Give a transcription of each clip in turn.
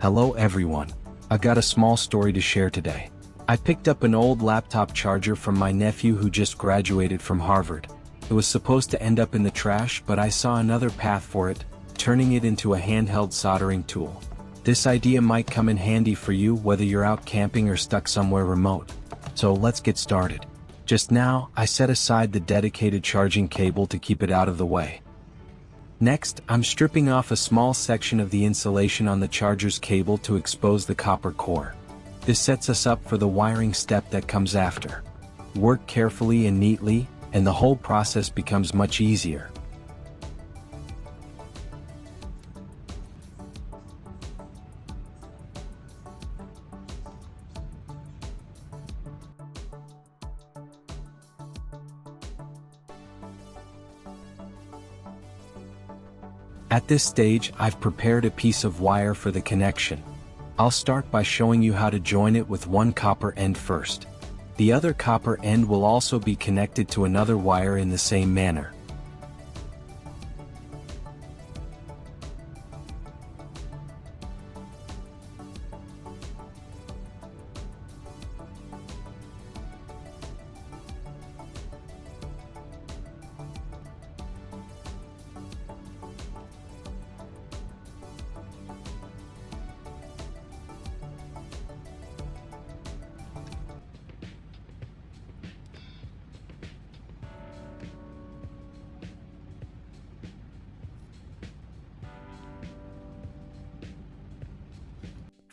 Hello everyone. I got a small story to share today. I picked up an old laptop charger from my nephew who just graduated from Harvard. It was supposed to end up in the trash, but I saw another path for it, turning it into a handheld soldering tool. This idea might come in handy for you whether you're out camping or stuck somewhere remote. So let's get started. Just now, I set aside the dedicated charging cable to keep it out of the way. Next, I'm stripping off a small section of the insulation on the charger's cable to expose the copper core. This sets us up for the wiring step that comes after. Work carefully and neatly, and the whole process becomes much easier. At this stage, I've prepared a piece of wire for the connection. I'll start by showing you how to join it with one copper end first. The other copper end will also be connected to another wire in the same manner.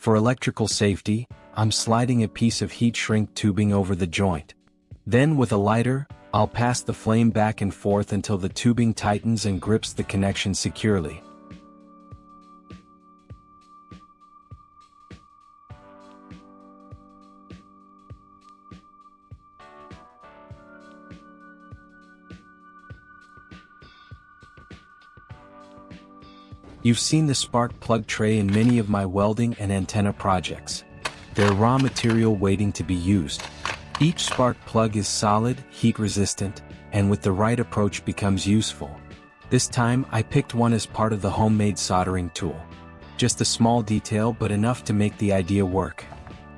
For electrical safety, I'm sliding a piece of heat shrink tubing over the joint. Then with a lighter, I'll pass the flame back and forth until the tubing tightens and grips the connection securely. You've seen the spark plug tray in many of my welding and antenna projects. They're raw material waiting to be used. Each spark plug is solid, heat-resistant, and with the right approach becomes useful. This time I picked one as part of the homemade soldering tool. Just a small detail but enough to make the idea work.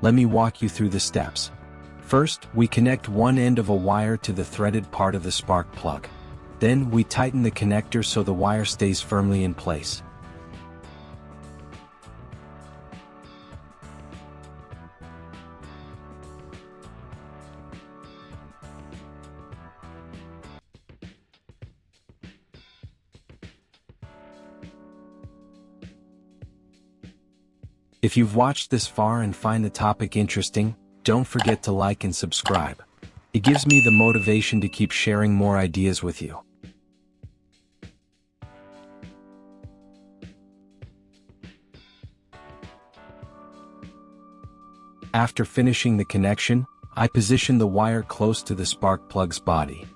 Let me walk you through the steps. First, we connect one end of a wire to the threaded part of the spark plug. Then we tighten the connector so the wire stays firmly in place. If you've watched this far and find the topic interesting, don't forget to like and subscribe. It gives me the motivation to keep sharing more ideas with you. After finishing the connection, I position the wire close to the spark plug's body.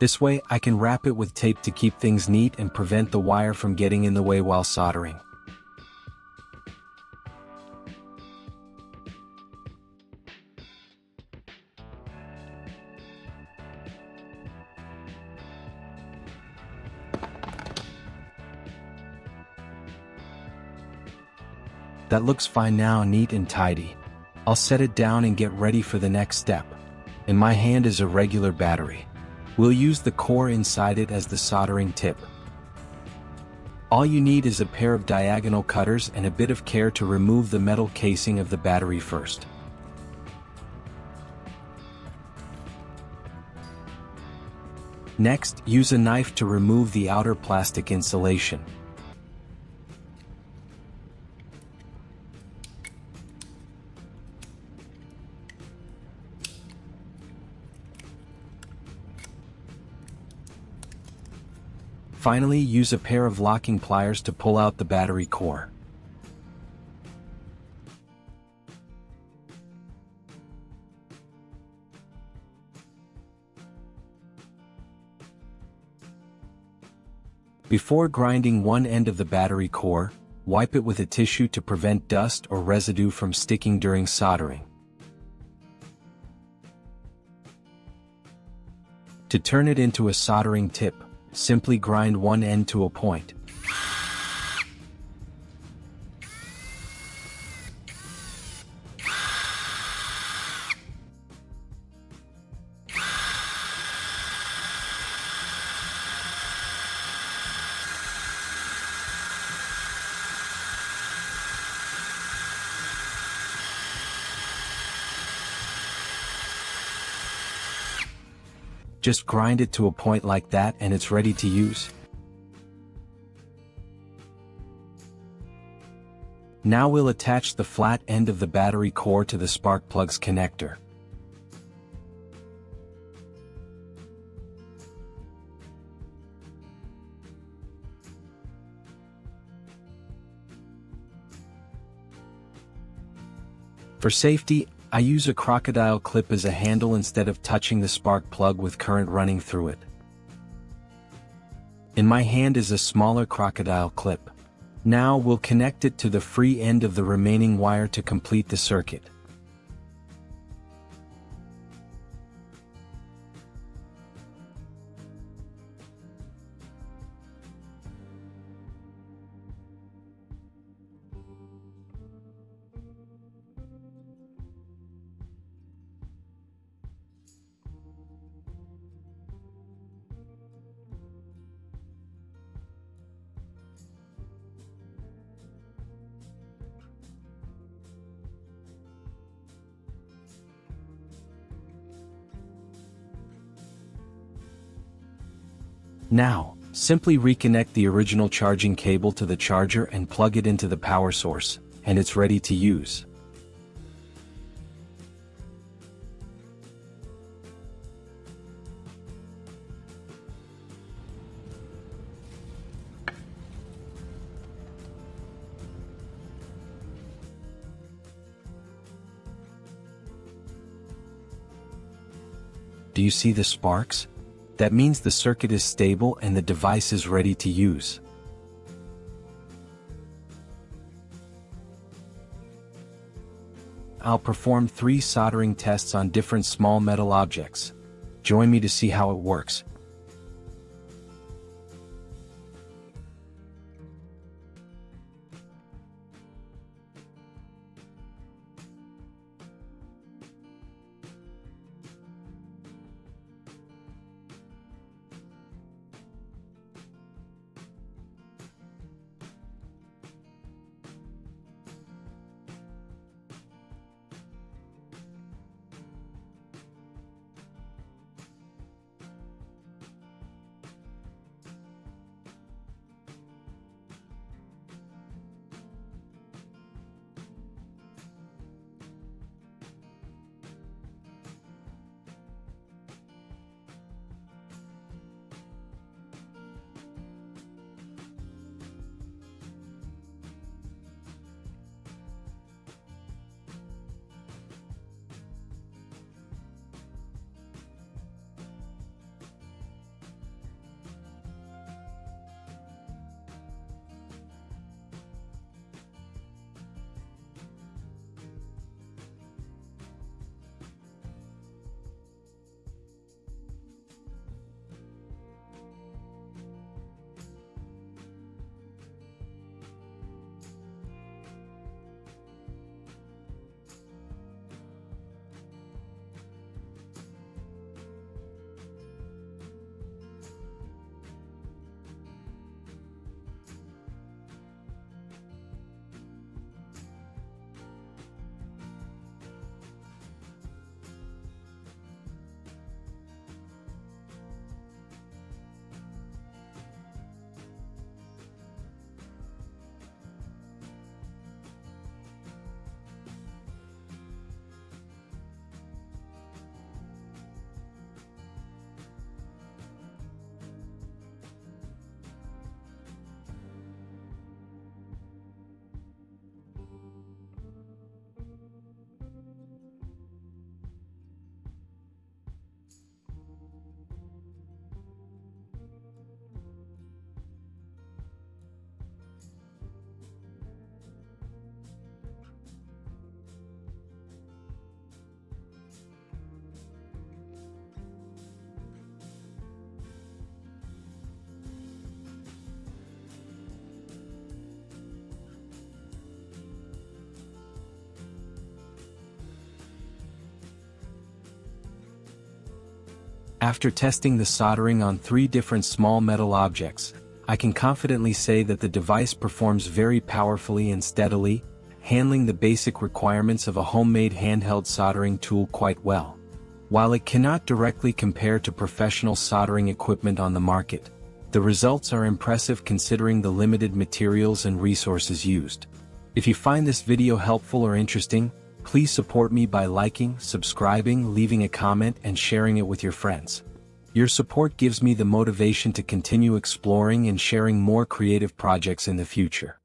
This way I can wrap it with tape to keep things neat and prevent the wire from getting in the way while soldering. That looks fine now, neat and tidy. I'll set it down and get ready for the next step. In my hand is a regular battery. We'll use the core inside it as the soldering tip. All you need is a pair of diagonal cutters and a bit of care to remove the metal casing of the battery first. Next, use a knife to remove the outer plastic insulation. Finally, use a pair of locking pliers to pull out the battery core. Before grinding one end of the battery core, wipe it with a tissue to prevent dust or residue from sticking during soldering. To turn it into a soldering tip, simply grind one end to a point. Just grind it to a point like that and it's ready to use. Now we'll attach the flat end of the battery core to the spark plug's connector. For safety, I use a crocodile clip as a handle instead of touching the spark plug with current running through it. In my hand is a smaller crocodile clip. Now we'll connect it to the free end of the remaining wire to complete the circuit. Now, simply reconnect the original charging cable to the charger and plug it into the power source, and it's ready to use. Do you see the sparks? That means the circuit is stable and the device is ready to use. I'll perform 3 soldering tests on different small metal objects. Join me to see how it works. After testing the soldering on 3 different small metal objects, I can confidently say that the device performs very powerfully and steadily, handling the basic requirements of a homemade handheld soldering tool quite well. While it cannot directly compare to professional soldering equipment on the market, the results are impressive considering the limited materials and resources used. If you find this video helpful or interesting, please support me by liking, subscribing, leaving a comment, and sharing it with your friends. Your support gives me the motivation to continue exploring and sharing more creative projects in the future.